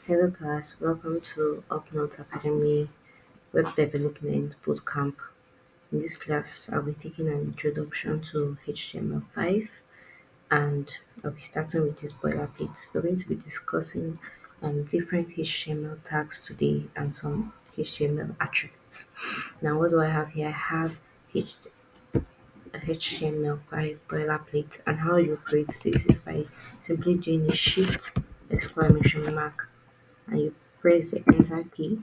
Hello class, welcome to Upnote Academy Web Development Bootcamp. In this class, I'll be taking an introduction to HTML5 and I'll be starting with this boilerplate. We're going to be discussing different HTML tags today and some HTML attributes. Now, what do I have here? I have HTML5 boilerplate, and how you create this is by simply doing a shift exclamation mark and you press the enter key,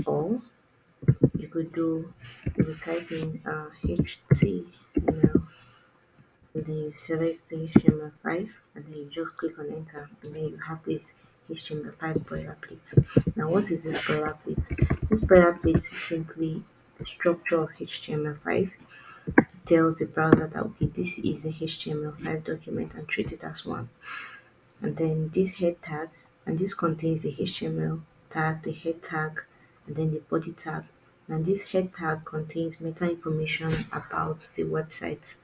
or you could do you could type in HTML and then you select the HTML5 and then you just click on enter and then you have this HTML5 boilerplate. Now what is this boilerplate? This boilerplate is simply the structure of HTML5. It tells the browser that okay, this is a HTML5 document and treat it as one. And then this head tag, and this contains the HTML tag, the head tag, and then the body tag. And this head tag contains meta information about the website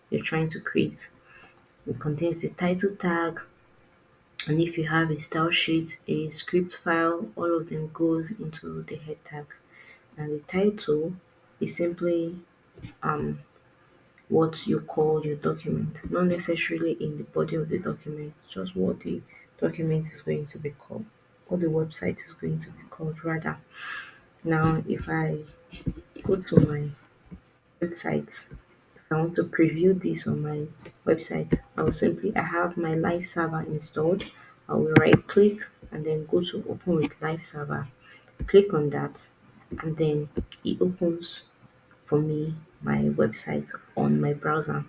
you're trying to create. It contains the title tag, and if you have a style sheet, a script file, all of them goes into the head tag. And the title is simply um what you call your document, not necessarily in the body of the document, just what the document is going to be called, what the website is going to be called, rather. Now, if I go to my website, if I want to preview this on my website, I have my live server installed. I will right click and then go to open with live server, click on that, and then it opens for me my website on my browser.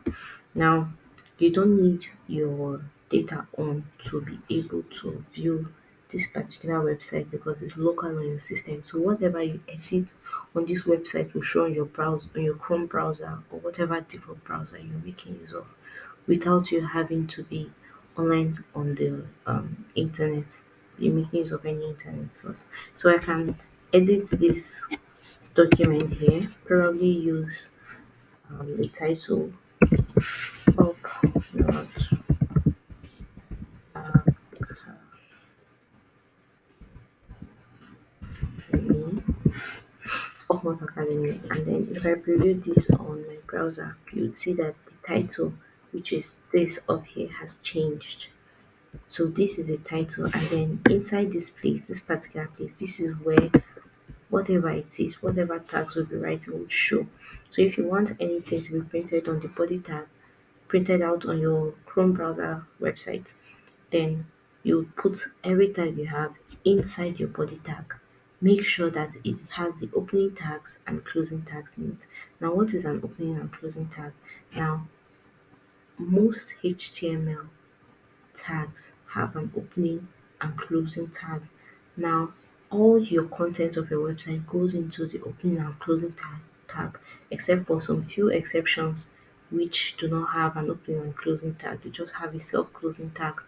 Now, you don't need your data on to be able to view this particular website because it's local on your system. So whatever you edit on this website will show on your browser, on your Chrome browser or whatever default browser you're making use of, without you having to be online on the internet. You're making use of any internet source. So I can edit this document here, probably use a title of not academy, of not academy, and then if I preview this on my browser, you'd see that the title, which is this up here, has changed. So this is a title, and then inside this place, this particular place, this is where whatever it is, whatever tags will be writing would show. So if you want anything to be printed on the body tag, printed out on your Chrome browser website, then you put every tag you have inside your body tag. Make sure that it has the opening tags and closing tags in it. Now, what is an opening and closing tag? Now, most HTML tags have an opening and closing tag. Now, all your content of your website goes into the opening and closing tag, except for some few exceptions which do not have an opening and closing tag. They just have a self-closing tag,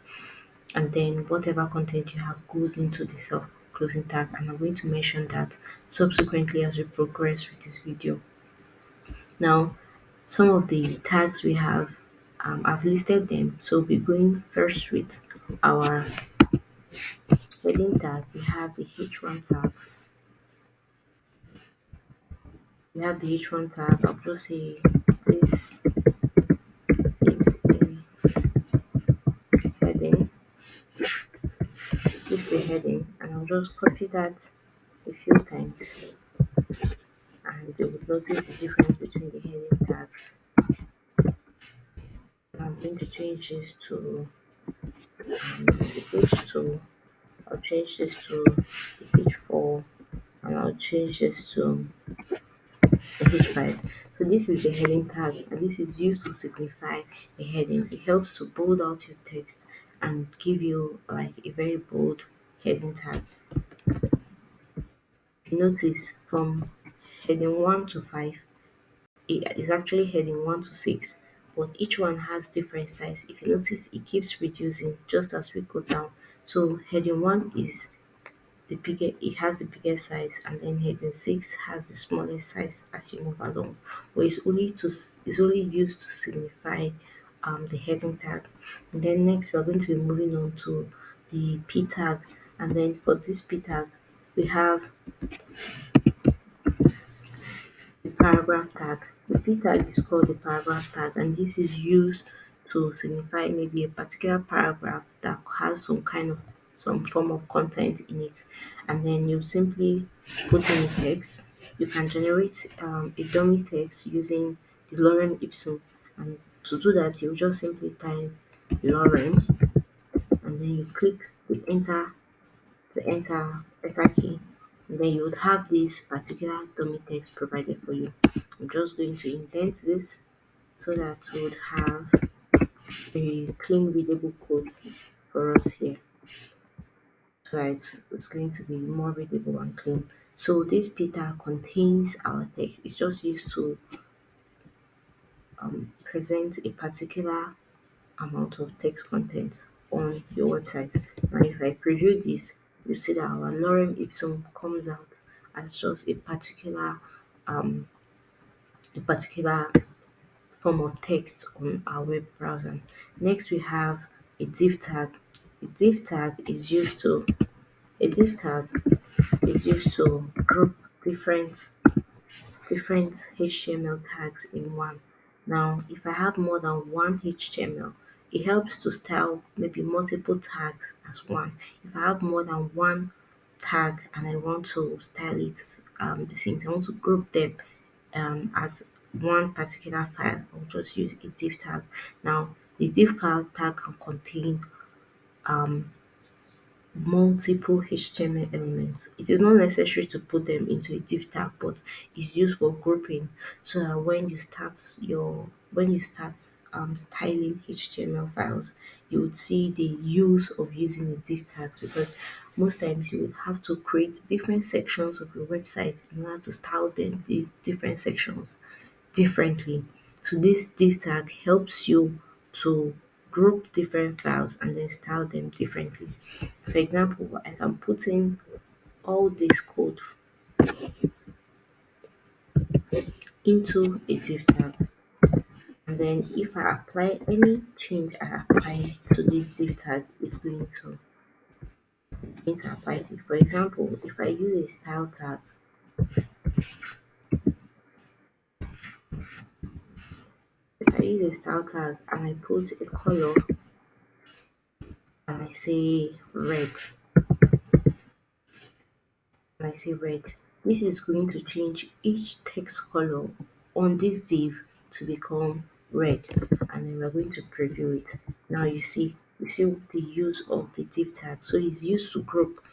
and then whatever content you have goes into the self closing tag, and I'm going to mention that subsequently as we progress with this video. Now, some of the tags we have, I've listed them, so we'll be going first with our heading tag. We have the h1 tag. I'll just say this is a heading. This is a heading, and I'll just copy that a few times, and you will notice the difference between the heading tags. I'm going to change this to the H2. I'll change this to the H4, and I'll change this to the H5. So this is the heading tag, and this is used to signify a heading. It helps to bold out your text and give you like a very bold heading tag. If you notice from heading 1 to 5, it is actually heading 1 to 6, but each one has different size. If you notice, it keeps reducing just as we go down. So heading 1 is the bigger, it has the biggest size, and then heading 6 has the smallest size as you move along. But it's only used to signify the heading tag. And then next we're going to be moving on to the p tag. And then for this p tag, we have the paragraph tag. The p tag is called the paragraph tag, and this is used to signify maybe a particular paragraph that has some form of content in it. And then you simply put in a text. You can generate a dummy text using the lorem ipsum, and to do that you just simply type lorem, and then you click the enter key, and then you would have this particular dummy text provided for you. I'm just going to indent this so that we would have a clean readable code for us here. So that it's going to be more readable and clean. So this Peter contains our text. It's just used to present a particular amount of text content on your website. Now if I preview this, you see that our lorem ipsum comes out as just um a particular form of text on our web browser. Next we have a div tag. A div tag is used to a div tag is used to group different HTML tags in one. Now, if I have more than one HTML, it helps to style maybe multiple tags as one. If I have more than one tag and I want to style it the same, I want to group them as one particular file, I'll just use a div tag. Now, the div tag can contain um, multiple HTML elements. It is not necessary to put them into a div tag, but it's used for grouping so that when you start styling HTML files, you would see the use of using the div tags, because most times you would have to create different sections of your website in order to style them the different sections differently. So this div tag helps you to group different files and then style them differently. For example, I can put in all this code into a div tag, and then if I apply any change I apply to this div tag, it's going to apply to it. For example, if I use a style tag, and I put a color and I say red, this is going to change each text color on this div to become red, and then we're going to preview it. Now you see the use of the div tag. So it's used to group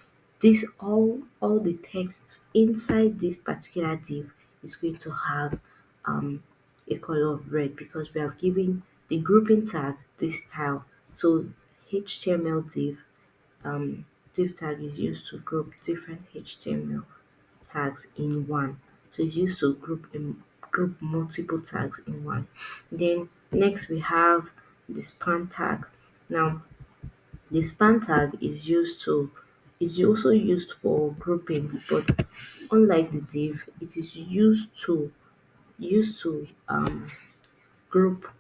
this all the texts inside this particular div is going to have um a color of red, because we have given the grouping tag this style. So HTML div tag is used to group different HTML tags in one. So it's used to group multiple tags in one. Then next we have the span tag. Now the span tag is also used for grouping, but unlike the div, it is used to group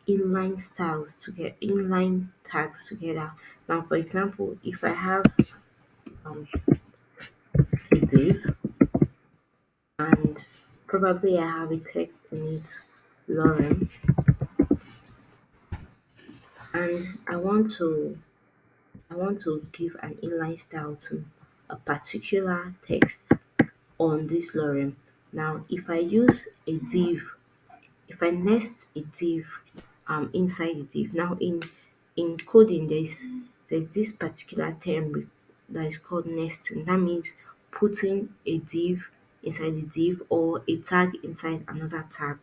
inline styles to get inline tags together. Now for example, if I have um, a div and probably I have a text in it, Lauren, and I want to give an inline style to a particular text on this lorem. Now, if I nest a div inside the div. Now, in coding, there's this particular that is called nesting. That means putting a div inside the div or a tag inside another tag,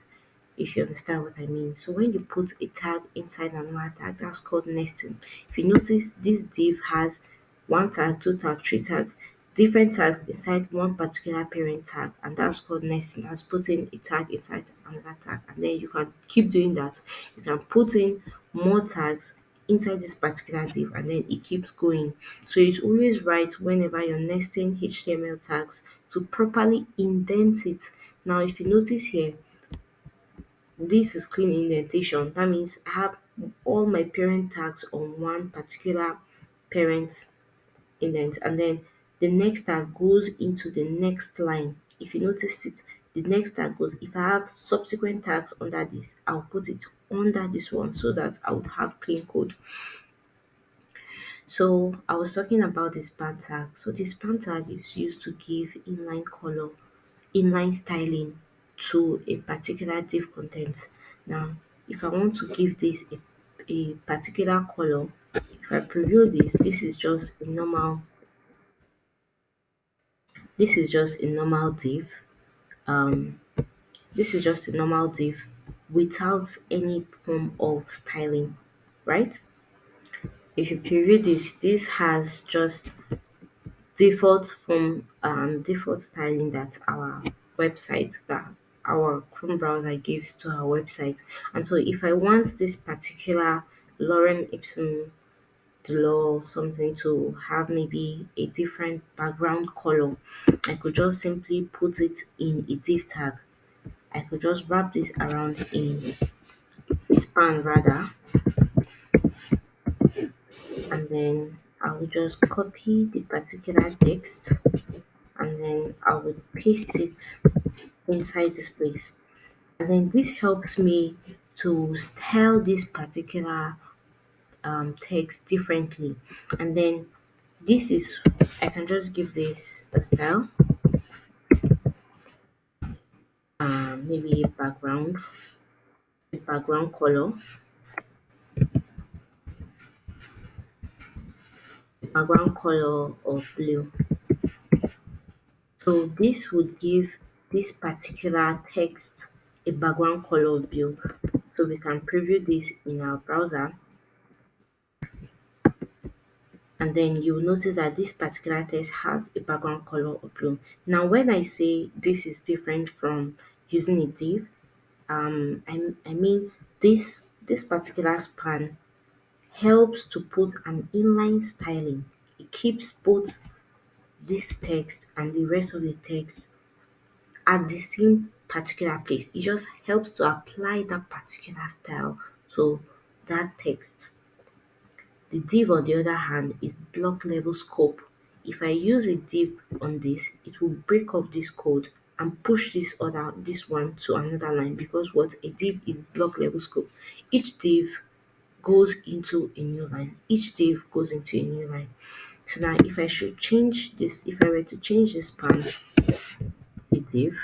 if you understand what I mean. So when you put a tag inside another tag, that's called nesting. If you notice, this div has one tag, two tags, three tags, different tags inside one particular parent tag, and that's called nesting. That's putting a tag inside another tag, and then you can keep doing that. You can put in more tags inside this particular div, and then it keeps going. So it's always right whenever you're nesting HTML tags to properly indent it. Now if you notice here, this is clean indentation. That means I have all my parent tags on one particular parent indent, and then the next tag goes into the next line. If you notice it, the next tag goes, if I have subsequent tags under this, I'll put it under this one so that I would have clean code. So I was talking about the span tag. So the span tag is used to give inline color, inline styling to a particular div content. Now, if I want to give this a particular color, if I preview this, this is just a normal div. Um, this is just a normal div without any form of styling, right? If you preview this, this has just default styling that our Chrome browser gives to our website. And so if I want this particular lorem ipsum law something to have maybe a different background color, I could just simply put it in a div tag. I could just wrap this around a span rather, and then I will just copy the particular text, and then I will paste it inside this place. And then this helps me to style this particular text differently. And then this is, I can just give this a style, maybe a background color, a background color of blue. So this would give this particular text a background color of blue. So we can preview this in our browser, and then you will notice that this particular text has a background color of blue. Now, when I say this is different from using a div, I mean this particular span helps to put an inline styling. It keeps both this text and the rest of the text at the same particular place. It just helps to apply that particular style to that text. The div on the other hand is block level scope. If I use a div on this, it will break up this code and push this one to another line, because what a div is block level scope. Each div goes into a new line. Each div goes into a new line. So now if I should change this, if I were to change this span a div,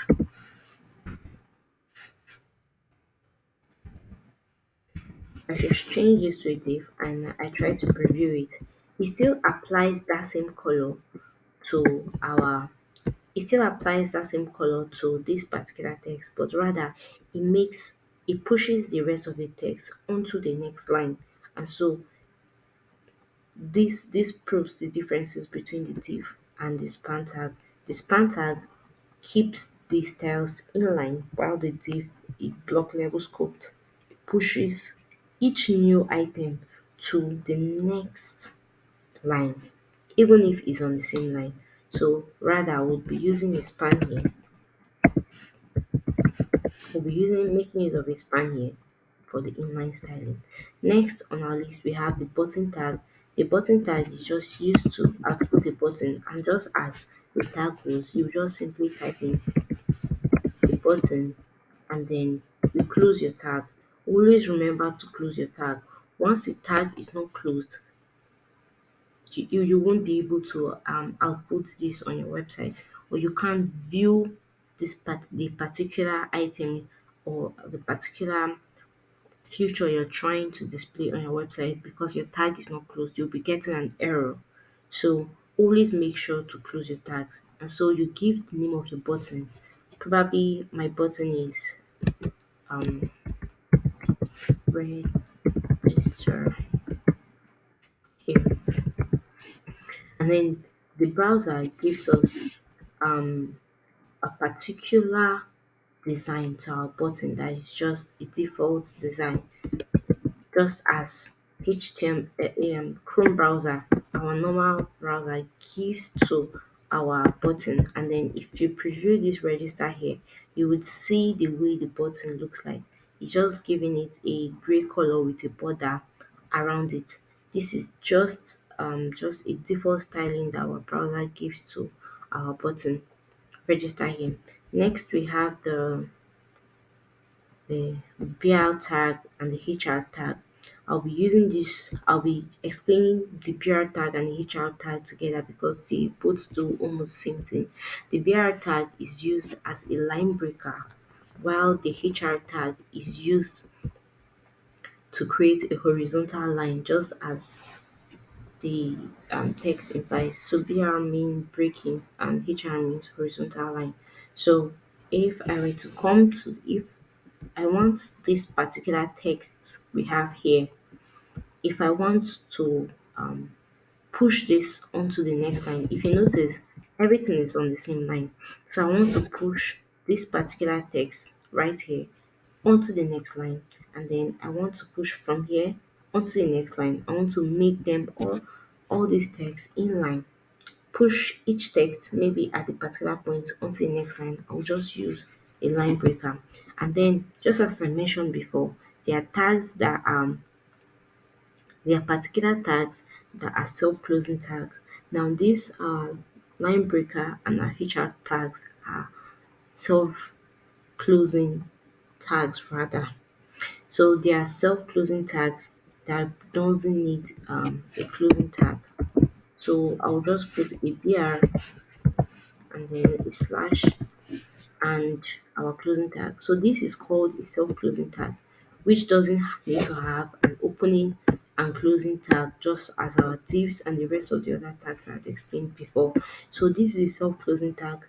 I should change this to a div and I try to preview it. It still applies that same color to our it still applies that same color to this particular text, but rather it pushes the rest of the text onto the next line. And so this proves the differences between the div and the span tag. The span tag keeps the styles inline while the div is block level scoped. It pushes each new item to the next line, even if it's on the same line. So rather I would be using a span here. We'll be using making use of a span here for the inline styling. Next on our list we have the button tag. The button tag is just used to output the button, and just as the tag goes, you just simply type in the button and then you close your tag. Always remember to close your tag. Once the tag is not closed, you won't be able to output this on your website, or you can't view the particular item or the particular feature you're trying to display on your website, because your tag is not closed. You'll be getting an error. So always make sure to close your tags. And so you give the name of your button. Probably my button is um register here, and then the browser gives us um a particular design to our button that is just a default design, just as Chrome browser, our normal browser gives to our button. And then if you preview this register here, you would see the way the button looks like. It's just giving it a gray color with a border around it. This is just just a default styling that our browser gives to our button. Register here. Next, we have the BR tag and the HR tag. I'll be explaining the BR tag and the HR tag together because they both do almost the same thing. The BR tag is used as a line breaker, while the HR tag is used to create a horizontal line, just as the text implies. So BR means breaking and HR means horizontal line. So if I were to come to, if I want this particular text we have here, if I want to push this onto the next line, if you notice, everything is on the same line. So I want to push this particular text right here onto the next line, and then I want to push from here onto the next line. I want to make them all these texts in line. Push each text maybe at a particular point onto the next line. I'll just use a line breaker. And then just as I mentioned before, there are tags that there are particular tags that are self-closing tags. Now these line breaker and our HR tags are self-closing tags rather. So they are self-closing tags that doesn't need a closing tag. So I'll just put a BR and then a slash and our closing tag. So this is called a self-closing tag, which doesn't need to have an opening and closing tag, just as our divs and the rest of the other tags I had explained before. So this is a self-closing tag.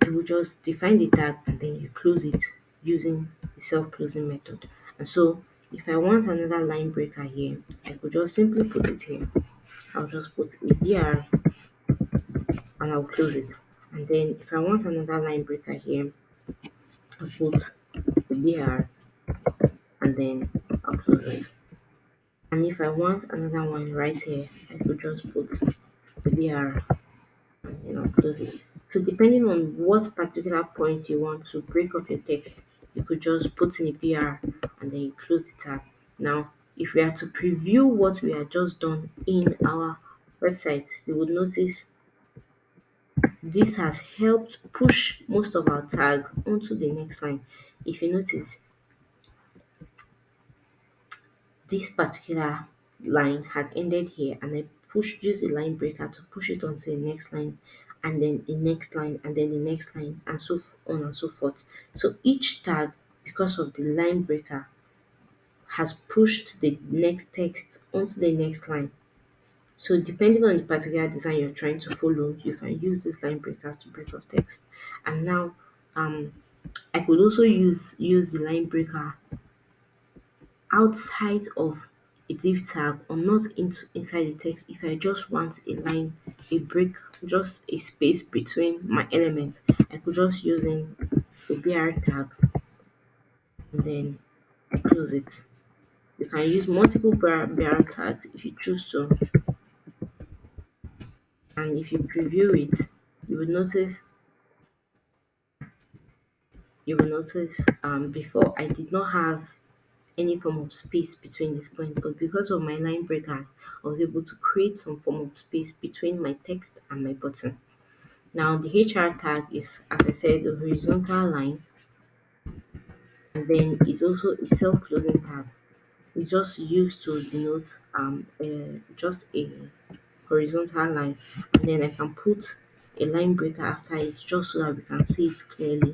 You will just define the tag and then you close it using the self-closing method. And so if I want another line breaker here, I could just simply put it here. I'll just put a BR and I'll close it. And then if I want another line breaker here, I'll put a BR and then I'll close it. And if I want another one right here, I could just put a BR and then I'll close it. So depending on what particular point you want to break off your text, you could just put in a BR and then you close the tab. Now, if we are to preview what we had just done in our website, you would notice this has helped push most of our tags onto the next line. If you notice, this particular line had ended here and I used a line breaker to push it onto the next line and then the next line and then the next line and so on and so forth. So each tag, because of the line breaker, has pushed the next text onto the next line. So depending on the particular design you're trying to follow, you can use these line breakers to break off text. And now I could also use the line breaker outside of a div tag or not inside the text if I just want a line, a break, just a space between my elements. I could just using a BR tag and then I close it. You can use multiple BR tags if you choose to, and if you preview it, you will notice before I did not have any form of space between this point, but because of my line breakers, I was able to create some form of space between my text and my button. Now the HR tag is, as I said, a horizontal line, and then it's also a self-closing tag. It's just used to denote just a horizontal line, and then I can put a line breaker after it just so that we can see it clearly,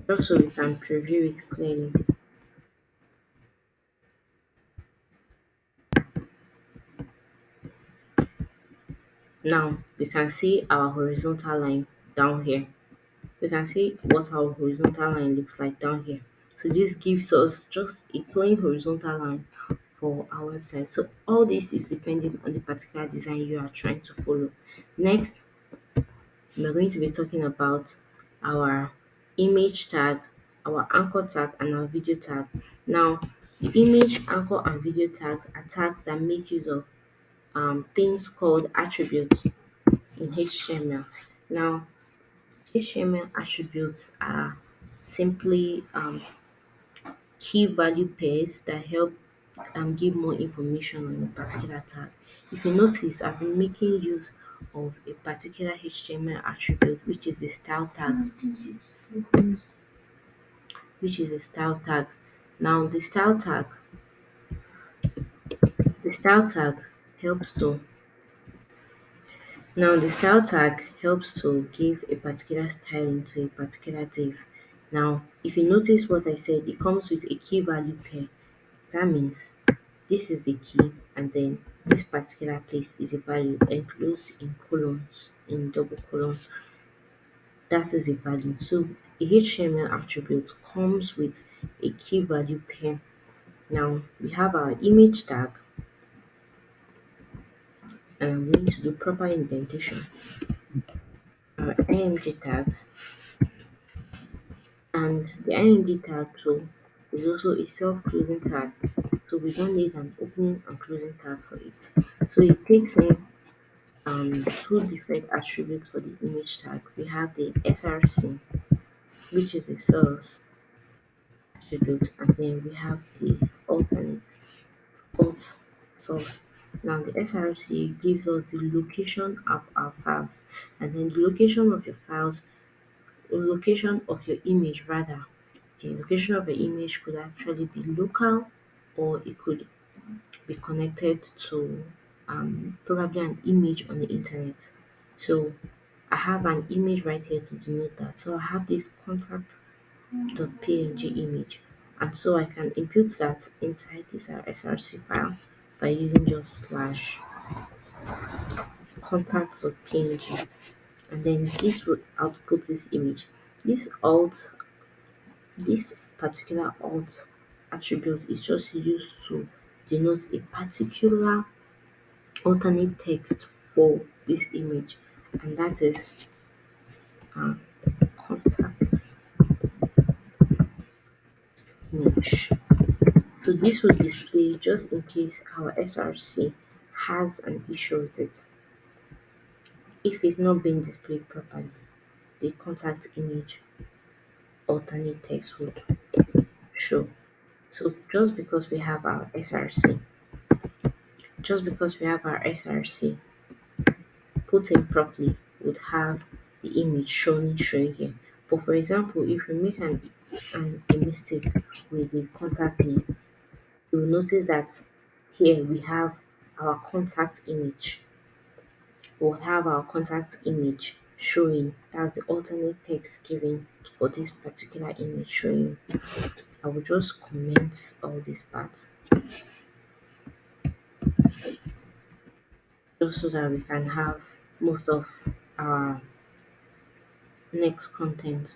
just so we can preview it clearly. Now we can see our horizontal line down here. We can see what our horizontal line looks like down here. So this gives us just a plain horizontal line for our website. So all this is depending on the particular design you are trying to follow. Next, we're going to be talking about our image tag, our anchor tag, and our video tag. Now, the image, anchor, and video tags are tags that make use of things called attributes in HTML. Now, HTML attributes are simply key value pairs that help give more information on a particular tag. If you notice, I've been making use of a particular HTML attribute, which is the style tag, which is a style tag. Now, the style tag helps to Now the style tag helps to give a particular styling to a particular div. Now, if you notice what I said, it comes with a key value pair. That means this is the key, and then this particular place is a value enclosed in columns, in double columns. That is a value. So a HTML attribute comes with a key value pair. Now we have our image tag, and I'm going to do proper indentation. Our img tag, and the img tag too is also a self-closing tag, so we don't need an opening and closing tag for it. So it takes in two different attributes for the image tag. We have the src, which is a source attribute, and then we have the alternate alt source. Now the src gives us the location of our files, and then the location of your files, location of your image rather. The location of your image could actually be local, or it could be connected to probably an image on the internet. So I have an image right here to denote that. So I have this contact.png image, and so I can input that inside this src file by using just slash contact.png, and then this would output this image. This particular alt attribute is just used to denote a particular alternate text for this image, and that is contact image. So this will display just in case our src has an issue with it. If it's not being displayed properly, the contact image alternate text would show. So just because we have our src put in properly, would have the image showing here. But for example, if we make a mistake with the contact name, you'll notice that here we have our contact image. We'll have our contact image showing. That's the alternate text given for this particular image showing. I will just comment all these parts just so that we can have most of our next content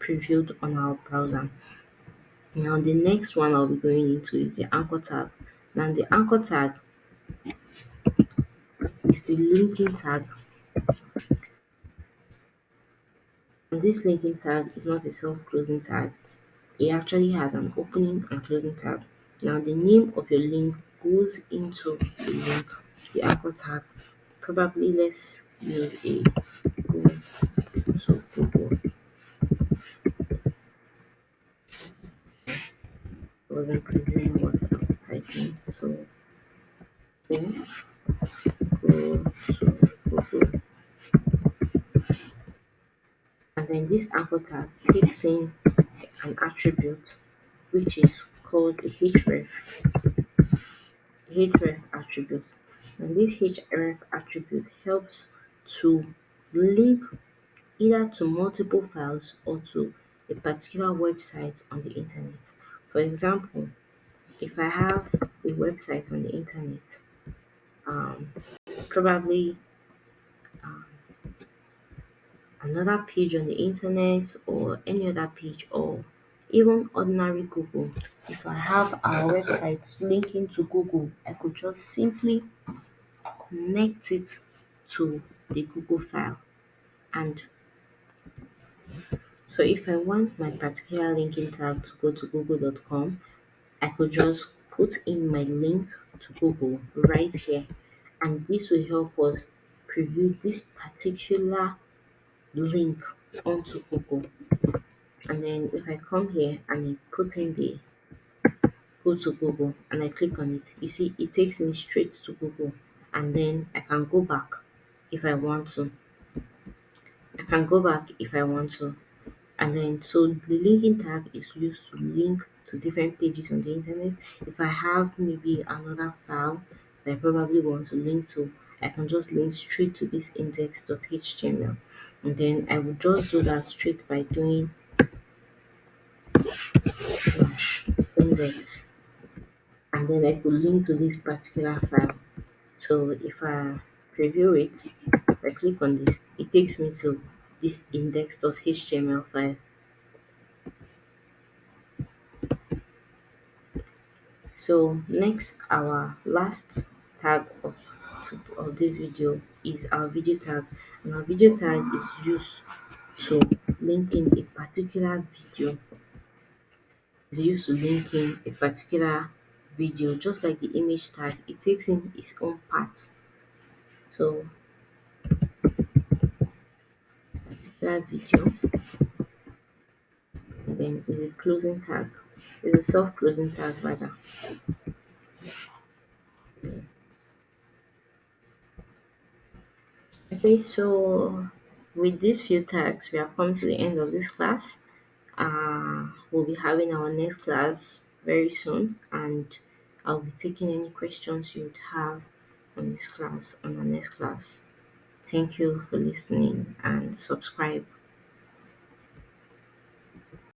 previewed on our browser. Now the next one I'll be going into is the anchor tag. Now the anchor tag is the linking tag, and this linking tag is not a self-closing tag. It actually has an opening and closing tag. Now the name of your link goes into the link, the anchor tag. Probably let's use a Google. So Google. I wasn't previewing what I was typing. So then go to Google, and then this anchor tag takes in an attribute which is called a href attribute. And this href attribute helps to link either to multiple files or to a particular website on the internet. For example, if I have a website on the internet, um, probably another page on the internet or any other page, or even ordinary Google. If I have our website linking to Google, I could just simply connect it to the Google file. And so if I want my particular linking tag to go to google.com, I could just put in my link to Google right here, and this will help us preview this particular link onto Google. And then if I come here and I put in the go to Google and I click on it, you see it takes me straight to Google, and then I can go back if I want to. I can go back if I want to. And then so the linking tag is used to link to different pages on the internet. If I have maybe another file that I probably want to link to, I can just link straight to this index.html. And then I will just do that straight by doing slash index, and then I could link to this particular file. So if I preview it, if I click on this, it takes me to this index.html file. So next, our last tag of this video is our video tag, and our video tag is used to linking a particular video. Is used to linking a particular video, just like the image tag. It takes in its own parts. So that video, and then is a closing tag. Is a self-closing tag rather. Okay, so with these few tags, we have come to the end of this class. We'll be having our next class very soon, and I'll be taking any questions you would have on this class on our next class. Thank you for listening and subscribe.